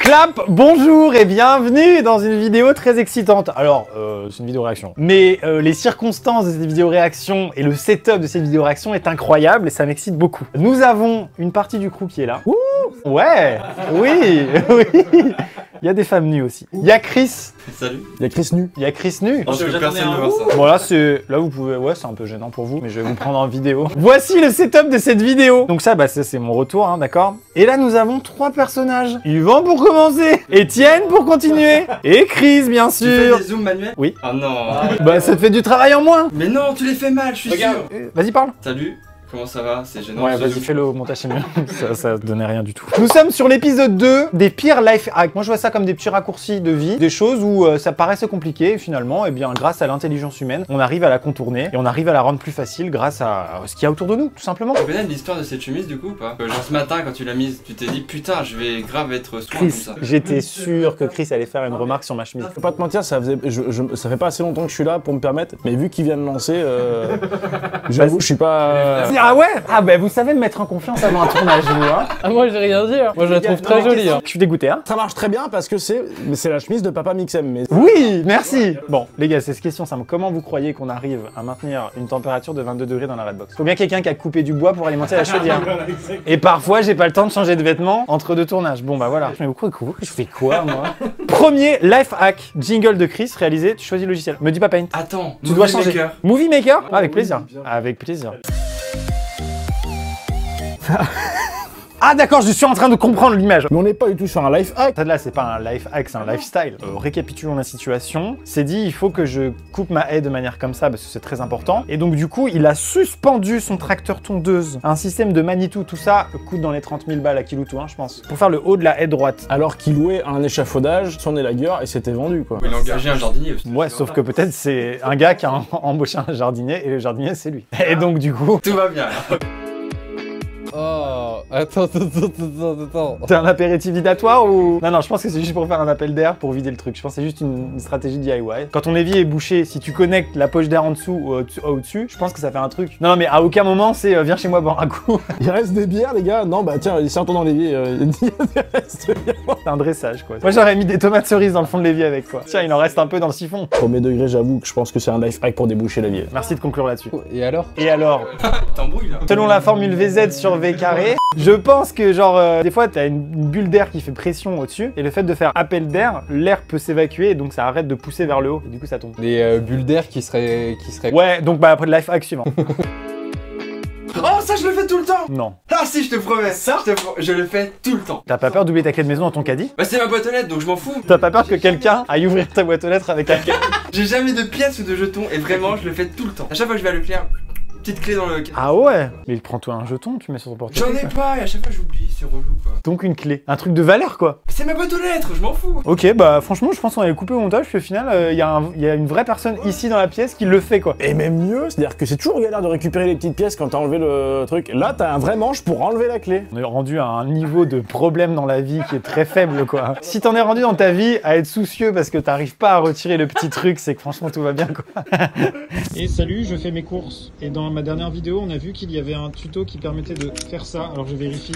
Clap, bonjour et bienvenue dans une vidéo très excitante. Alors, c'est une vidéo réaction. Mais les circonstances de cette vidéo réaction et le setup de cette vidéo réaction est incroyable et ça m'excite beaucoup. Nous avons une partie du crew qui est là. Ouh, ouais, oui, oui. Il y a des femmes nues aussi. Il y a Chris. Salut. Il y a Chris nu. Il y a Chris nu. Je veux que personne ne voit ça. Bon là vous pouvez, ouais c'est un peu gênant pour vous, mais je vais vous prendre en vidéo. Voici le setup de cette vidéo. Donc ça, ça c'est mon retour, hein, d'accord. Et là nous avons 3 personnages. Yvan pour commencer, Étienne pour continuer, et Chris bien sûr. Tu fais des zooms manuels? Oui. Ah non. Bah ça te fait du travail en moins. Mais non, tu les fais mal, je suis sûr. Vas-y parle. Salut. Comment ça va? C'est gênant. Ouais, vas-y, fais-le au montage, c'est mieux. ça donnait rien du tout. Nous sommes sur l'épisode 2 des pires life hacks. Moi, je vois ça comme des petits raccourcis de vie, des choses où ça paraissait compliqué, et finalement, eh bien, grâce à l'intelligence humaine, on arrive à la contourner et on arrive à la rendre plus facile grâce à ce qu'il y a autour de nous, tout simplement. Tu connais l'histoire de cette chemise du coup ou pas? Genre ce matin, quand tu l'as mise, tu t'es dit putain, je vais grave être soin comme ça. J'étais sûr que Chris allait faire une remarque sur ma chemise. Je peux pas te mentir, ça fait pas assez longtemps que je suis là pour me permettre, mais vu qu'il vient de lancer, j'avoue, je suis pas. Ah ouais? Ah bah vous savez me mettre en confiance avant un tournage, vous, hein. Ah moi j'ai rien dit, hein. Moi je la trouve très jolie. Hein. Je suis dégoûté, hein. Ça marche très bien parce que c'est la chemise de Papa Mixem. Mais... Oui, merci. Bon, les gars, c'est cette question simple. Comment vous croyez qu'on arrive à maintenir une température de 22 degrés dans la Redbox? Faut bien quelqu'un qui a coupé du bois pour alimenter la chaudière. Et parfois, j'ai pas le temps de changer de vêtements entre 2 tournages. Bon bah voilà. Mais pourquoi je fais quoi, moi? Premier life hack, jingle de Chris réalisé, tu choisis le logiciel. Me dis pas Paint. Attends, tu dois changer. Movie Maker. Ah, avec plaisir. Avec plaisir. Ah d'accord, je suis en train de comprendre l'image. Mais on n'est pas du tout sur un life hack. Là, c'est pas un life hack, c'est un lifestyle. Récapitulons la situation. C'est dit, il faut que je coupe ma haie de manière comme ça parce que c'est très important. Et donc du coup, il a suspendu son tracteur tondeuse. Un système de Manitou, tout ça coûte dans les 30 000 balles à Kiloutou, hein, je pense. Pour faire le haut de la haie droite. Alors qu'il louait un échafaudage, son élagueur et c'était vendu quoi. Il a engagé un jardinier aussi. Ouais, sauf que peut-être c'est un gars qui a embauché un jardinier et le jardinier c'est lui. Et donc du coup... Tout va bien là. Oh, attends. T'es un apéritif vidatoire ou... Non, je pense que c'est juste pour faire un appel d'air pour vider le truc. Je pense que c'est juste une stratégie DIY. Quand ton évier est bouché, si tu connectes la poche d'air en dessous ou au-dessus, je pense que ça fait un truc. Non, mais à aucun moment c'est viens chez moi boire un coup. Il reste des bières les gars? Non bah tiens, laissez un tour dans l'évier, il reste bien. C'est un dressage quoi. Moi j'aurais mis des tomates cerises dans le fond de l'évier avec quoi. Tiens, il en reste un peu dans le siphon. Premier degré, j'avoue que je pense que c'est un life hack pour déboucher l'évier. Merci de conclure là-dessus. Et alors? Et alors? T'embrouilles là. Selon la formule VZ sur V carré, je pense que genre des fois t'as une bulle d'air qui fait pression au-dessus et le fait de faire appel d'air, l'air peut s'évacuer et donc ça arrête de pousser vers le haut et du coup ça tombe. Les bulles d'air qui seraient... Ouais, donc bah après le life hack suivant. Oh ça je le fais tout le temps. Non. Ah si je te promets, ça je le fais tout le temps. T'as pas peur d'oublier ta clé de maison dans ton caddie? Bah c'est ma boîte aux lettres donc je m'en fous. T'as pas peur que quelqu'un aille ouvrir ta boîte aux lettres avec un caddie? J'ai jamais de pièces ou de jetons et vraiment je le fais tout le temps. À chaque fois que je vais à Leclerc, petite clé dans le... Ah ouais? Mais prends-toi un jeton, tu mets sur ton portefeuille. J'en ai pas et à chaque fois j'oublie, c'est relou quoi. Donc une clé, un truc de valeur quoi. C'est ma boîte aux lettres, je m'en fous. Ok, bah franchement je pense qu'on allait couper au montage puis au final il y a une vraie personne ici dans la pièce qui le fait quoi. Et même mieux, c'est-à-dire que c'est toujours galère de récupérer les petites pièces quand t'as enlevé le truc. Là t'as un vrai manche pour enlever la clé. On est rendu à un niveau de problème dans la vie qui est très faible quoi. Si t'en es rendu dans ta vie à être soucieux parce que t'arrives pas à retirer le petit truc, c'est que franchement tout va bien quoi. Et salut, je fais mes courses. Et dans ma dernière vidéo, on a vu qu'il y avait un tuto qui permettait de faire ça. Alors je vérifie.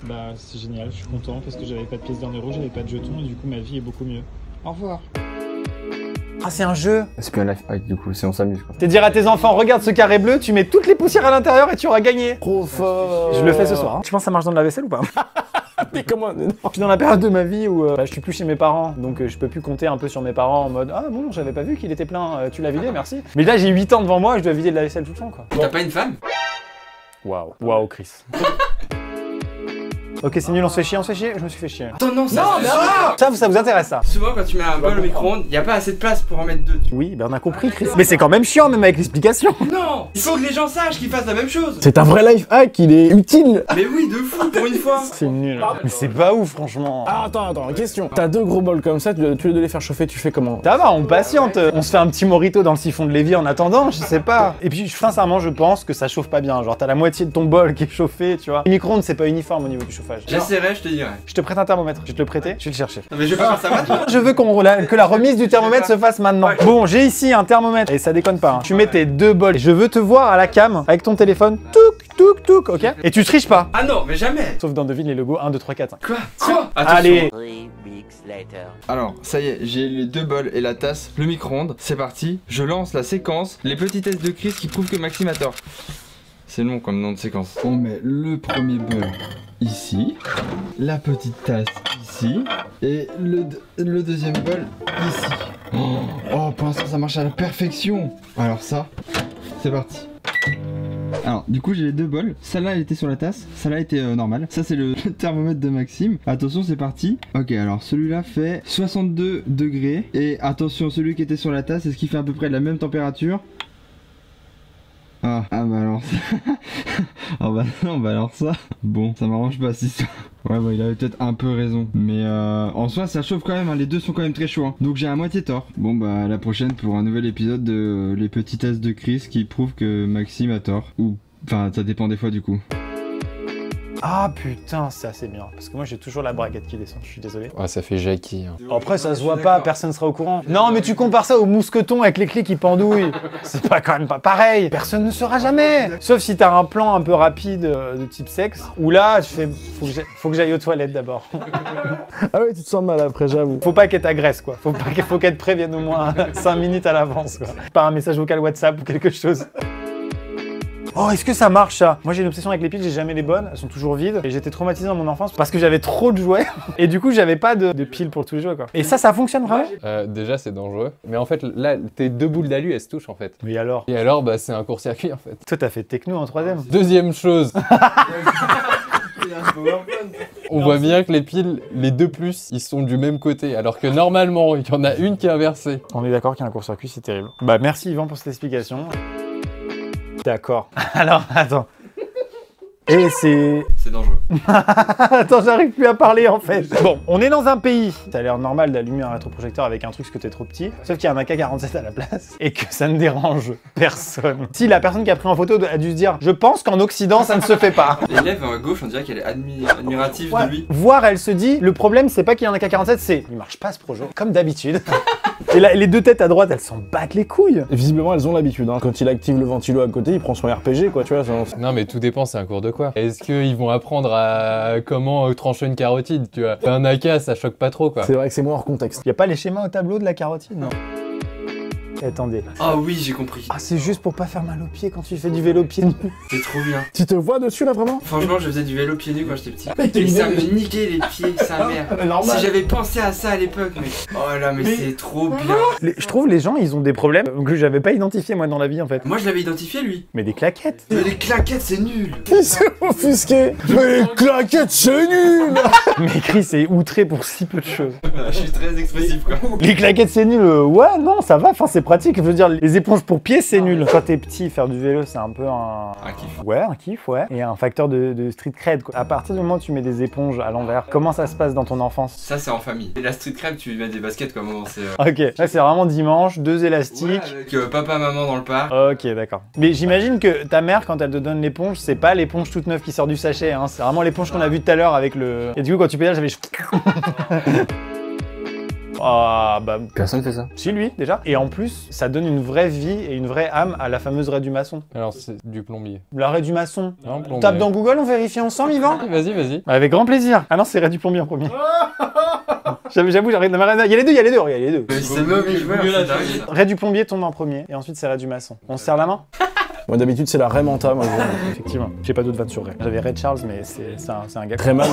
Bah c'est génial, je suis content parce que j'avais pas de pièces d'un euro, j'avais pas de jetons et du coup ma vie est beaucoup mieux. Au revoir. Ah c'est un jeu. C'est plus un life hack du coup, c'est on s'amuse quoi. C'est dire à tes enfants, regarde ce carré bleu, tu mets toutes les poussières à l'intérieur et tu auras gagné. Trop fort. Je le fais ce soir. Hein. Tu penses que ça marche dans la vaisselle ou pas? Mais comment? Non. Je suis dans la période de ma vie où je suis plus chez mes parents, donc je peux plus compter un peu sur mes parents en mode ah bon j'avais pas vu qu'il était plein, tu l'as vidé merci. Mais là j'ai 8 ans devant moi, je dois vider de la vaisselle tout le temps quoi. T'as pas une femme? Waouh, waouh Chris. Ok c'est nul, on se fait chier, je me suis fait chier. Attends non, ça Ça vous intéresse ça? Souvent quand tu mets un bol au micro-ondes, y a pas assez de place pour en mettre 2. Oui, ben on a compris Chris. Mais c'est quand même chiant même avec l'explication. Non, il faut que les gens sachent qu'ils fassent la même chose. C'est un vrai life hack, il est utile. Mais oui, de fou pour une fois. C'est nul. Mais c'est pas ouf franchement. Ah, attends, question. T'as 2 gros bols comme ça, tu dois les faire chauffer, tu fais comment? Ça va, on patiente. On se fait un petit morito dans le siphon de l'évier en attendant, je sais pas. Et puis sincèrement, je pense que ça chauffe pas bien. Genre t'as la moitié de ton bol qui est chauffé, tu vois. Le micro-ondes c'est pas uniforme au niveau du chauffage. J'essaierai, je te dirai. Je te prête un thermomètre. Je vais te le prêter, je vais le chercher. Non mais je vais pas faire ça maintenant. Je veux que la remise du thermomètre se fasse maintenant. Ouais. Bon, j'ai ici un thermomètre et ça déconne pas. Hein. Tu mets tes 2 bols. Je veux te voir à la cam avec ton téléphone. Touc, touk touk, ok? Et tu triches pas. Ah non, mais jamais. Sauf dans devine les logos 1, 2, 3, 4, 5. Quoi? Attention. Allez. 3 weeks later. Alors, ça y est, j'ai les 2 bols et la tasse, le micro-ondes. C'est parti. Je lance la séquence. Les petits tests de Chris qui prouvent que Maxime a tort. C'est long comme nom de séquence. On met le premier bol ici, la petite tasse ici, et le deuxième bol ici. Oh, pour l'instant ça marche à la perfection. Alors ça, c'est parti. Alors, du coup, j'ai les 2 bols. Celle-là, elle était sur la tasse. Celle-là était normale. Ça, c'est le thermomètre de Maxime. Attention, c'est parti. Ok, alors celui-là fait 62 degrés. Et attention, celui qui était sur la tasse, est-ce qu'il fait à peu près la même température? Ah bah alors ça. Ah bah non, bah alors ça. Bon, ça m'arrange pas si ça. Ouais, bah il avait peut-être un peu raison. Mais en soi, ça chauffe quand même, hein. Les deux sont quand même très chauds, hein. Donc j'ai à moitié tort. Bon, bah à la prochaine pour un nouvel épisode de les petits tests de Chris qui prouvent que Maxime a tort. Ou, enfin, ça dépend des fois du coup. Ah putain, ça c'est bien. Parce que moi j'ai toujours la braguette qui descend, je suis désolé. Ouais, ça fait Jackie. Hein. Après ça se voit pas, personne sera au courant. Non mais tu compares ça au mousqueton avec les clés qui pendouillent. C'est pas quand même pas pareil. Personne ne saura jamais. Sauf si t'as un plan un peu rapide de type sexe. Où là, je fais, faut que j'aille aux toilettes d'abord. Ah ouais, tu te sens mal après, j'avoue. Faut pas qu'elle t'agresse quoi. Faut qu'elle te prévienne au moins 5 minutes à l'avance quoi. Par un message vocal WhatsApp ou quelque chose. Oh, est-ce que ça marche ça? Moi j'ai une obsession avec les piles, j'ai jamais les bonnes, elles sont toujours vides. Et j'étais traumatisé dans mon enfance parce que j'avais trop de jouets. Et du coup j'avais pas de piles pour tous les jouets quoi. Et ça fonctionne vraiment? Déjà, c'est dangereux. Mais en fait, là, tes 2 boules d'alu, elles se touchent en fait. Oui alors? Et alors, bah, c'est un court-circuit en fait. Toi t'as fait techno en 3ème. Deuxième chose. On voit bien que les piles, les 2 plus, ils sont du même côté. Alors que normalement, il y en a une qui est inversée. On est d'accord qu'il y a un court-circuit, c'est terrible. Bah merci Yvan pour cette explication. D'accord. Alors, attends. Et c'est... C'est dangereux. Attends, j'arrive plus à parler en fait. Bon, on est dans un pays. Ça a l'air normal d'allumer un rétroprojecteur avec un truc parce que t'es trop petit. Sauf qu'il y a un AK-47 à la place et que ça ne dérange personne. Si la personne qui a pris en photo a dû se dire « Je pense qu'en Occident, ça ne se fait pas ». L'élève à gauche, on dirait qu'elle est admirative de lui. Voire elle se dit « Le problème, c'est pas qu'il y a un AK-47, c'est... Il marche pas ce projet. » Comme d'habitude. Et là, les 2 têtes à droite, elles s'en battent les couilles. Et visiblement, elles ont l'habitude. Hein. Quand il active le ventilo à côté, il prend son RPG, quoi, tu vois. Non, mais tout dépend, c'est un cours de quoi? Est-ce qu'ils vont apprendre à comment trancher une carotide, tu vois? Un AK, ça choque pas trop, quoi. C'est vrai que c'est moins hors contexte. Y a pas les schémas au tableau de la carotide? Non. Attendez. Ah oui, j'ai compris. Ah, c'est juste pour pas faire mal aux pieds quand tu fais du vélo pieds nus. C'est trop bien. Tu te vois dessus, là, vraiment? Franchement, je faisais du vélo pieds nus quand j'étais petit. Mais t'es Et ça une- me niquait les pieds, sa mère. Normal. Si j'avais pensé à ça à l'époque, mais... Oh là, mais c'est trop bien. Je trouve les gens, ils ont des problèmes que j'avais pas identifiés moi dans la vie en fait. Moi, je l'avais identifié, lui. Mais des claquettes. Mais les claquettes, c'est nul. Il s'est offusqué. Mais les claquettes, c'est nul. Mais Chris est outré pour si peu de choses. Je suis très expressif, quoi. Les claquettes c'est nul. Ouais, non, ça va, enfin c'est pratique. Je veux dire, les éponges pour pieds c'est nul. Quand t'es petit, faire du vélo c'est un peu un... Un kiff. Ouais, un kiff, ouais. Et un facteur de street cred quoi. À partir du moment où tu mets des éponges à l'envers, comment ça se passe dans ton enfance? Ça, c'est en famille. Et la street crème, tu mets des baskets, quoi, moment, c'est... Ok, là c'est vraiment dimanche, 2 élastiques. Ouais, avec papa, maman dans le parc. Ok, d'accord. Mais j'imagine que ta mère, quand elle te donne l'éponge, c'est pas l'éponge toute neuve qui sort du sachet, hein. C'est vraiment l'éponge qu'on a vue tout à l'heure avec le... Et du coup, quand tu pédales, j'avais... Ah, bah... Personne fait ça. Si, lui, déjà. Et en plus, ça donne une vraie vie et une vraie âme à la fameuse raie du maçon. Alors, c'est du plombier. La raie du maçon. Non, plombier. Tape dans Google, on vérifie ensemble, Yvan. Vas-y, vas-y. Avec grand plaisir. Ah non, c'est raie du plombier en premier. J'avoue, j'arrive... Il y a les deux, il y a les deux. Mais c'est mauvais joueur, c'est dingue. Raie du plombier tombe en premier, et ensuite c'est raie du maçon. On se serre la main? Moi, d'habitude, c'est la Raymanta, moi. Effectivement. J'ai pas d'autres vannes sur Ray. J'avais Ray Charles, mais c'est un gars. Rayman.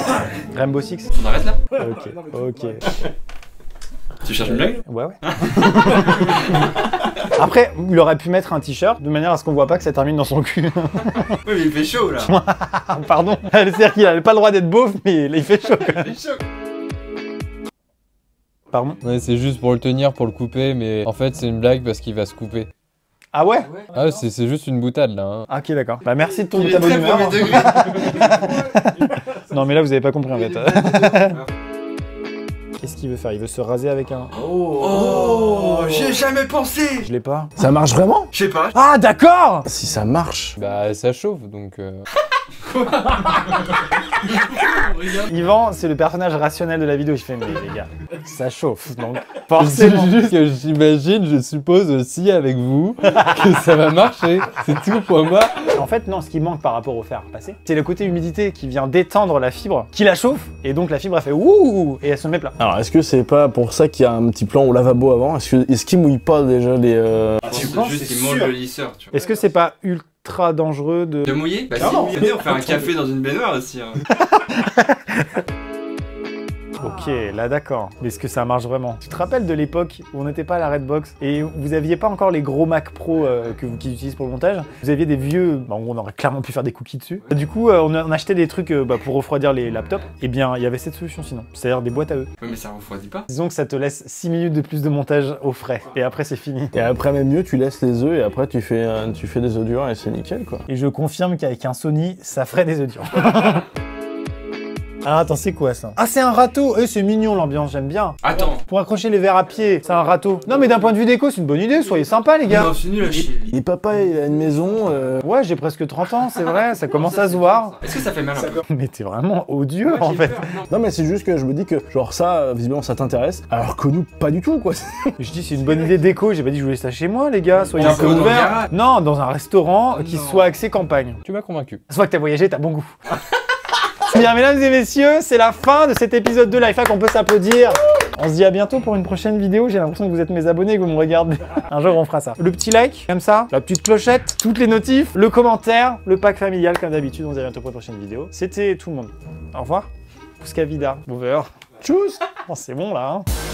Rainbow Six. On arrête là? Ok. Tu cherches une blague? Ouais. Après, il aurait pu mettre un t-shirt de manière à ce qu'on voit pas que ça termine dans son cul. Oui, mais il fait chaud, là. Pardon. C'est-à-dire qu'il avait pas le droit d'être beauf, mais là, il fait chaud quand même. Il fait chaud. Pardon? Ouais, c'est juste pour le tenir, pour le couper, mais en fait, c'est une blague parce qu'il va se couper. Ah ouais? Ah, c'est juste une boutade, là. Hein. Ah, ok, d'accord. Bah merci de ton Il est ta bonne très humeur. premier degré. Non, mais là, vous avez pas compris en fait. Qu'est-ce qu'il veut faire? Il veut se raser avec un... Oh, j'y ai jamais pensé. Je l'ai pas. Ça marche vraiment? Je sais pas. Ah, d'accord! Si ça marche. Bah, ça chauffe, donc... Yvan, c'est le personnage rationnel de la vidéo. Je fais, mais les gars, ça chauffe, donc forcément. C'est juste que j'imagine, je suppose aussi avec vous, que ça va marcher. C'est tout pour moi. En fait, non, ce qui manque par rapport au fer passé, c'est le côté humidité qui vient détendre la fibre, qui la chauffe, et donc la fibre, elle fait ouh, et elle se met plat. Alors, est-ce que c'est pas pour ça qu'il y a un petit plan au lavabo avant? Est-ce qu'il mouille pas déjà les... Tu penses? juste qu'il monte le lisseur, tu vois. Est-ce que c'est pas ultra dangereux de... De mouiller? Bah non, si, on fait un café dans une baignoire aussi. Hein. Ok, là d'accord. Mais est-ce que ça marche vraiment? Tu te rappelles de l'époque où on n'était pas à la Redbox et vous aviez pas encore les gros Mac Pro qu'ils utilisent pour le montage? Vous aviez des vieux... Bon, on aurait clairement pu faire des cookies dessus. Du coup, on achetait des trucs pour refroidir les laptops. Eh bien, il y avait cette solution sinon. C'est-à-dire des boîtes à eux. Ouais, mais ça refroidit pas. Disons que ça te laisse 6 minutes de plus de montage au frais. Et après, c'est fini. Et après, même mieux, tu laisses les œufs et après, tu fais des œufs durs et c'est nickel, quoi. Et je confirme qu'avec un Sony, ça ferait des œufs durs. Ah, attends, c'est quoi ça? Ah, c'est un râteau! C'est mignon l'ambiance, j'aime bien. Attends. Pour accrocher les verres à pied, c'est un râteau. Non, mais d'un point de vue déco, c'est une bonne idée, soyez sympas, les gars. Non, c'est nul à chier. Et papa, il a une maison... Ouais, j'ai presque 30 ans, c'est vrai, ça commence à se voir. Est-ce que ça fait mal un peu? Mais t'es vraiment odieux, en fait. Non, mais c'est juste que je me dis que, genre, ça, visiblement, ça t'intéresse, alors que nous, pas du tout, quoi. Je dis, c'est une bonne idée déco, j'ai pas dit que je voulais ça chez moi, les gars, soyez On un peu peut dans le ouverts. garage. Non, dans un restaurant qui non. soit axé campagne. Tu m'as convaincu. Soit que t'as voyagé, t'as bon goût. Bien, mesdames et messieurs, c'est la fin de cet épisode de Lifehack, on peut s'applaudir. On se dit à bientôt pour une prochaine vidéo, j'ai l'impression que vous êtes mes abonnés et que vous me regardez. Un jour on fera ça. Le petit like, comme ça, la petite clochette, toutes les notifs, le commentaire, le pack familial comme d'habitude, on se dit à bientôt pour une prochaine vidéo. C'était tout le monde. Au revoir. Pouska vida. Over. Tchuss. Oh, c'est bon là, hein.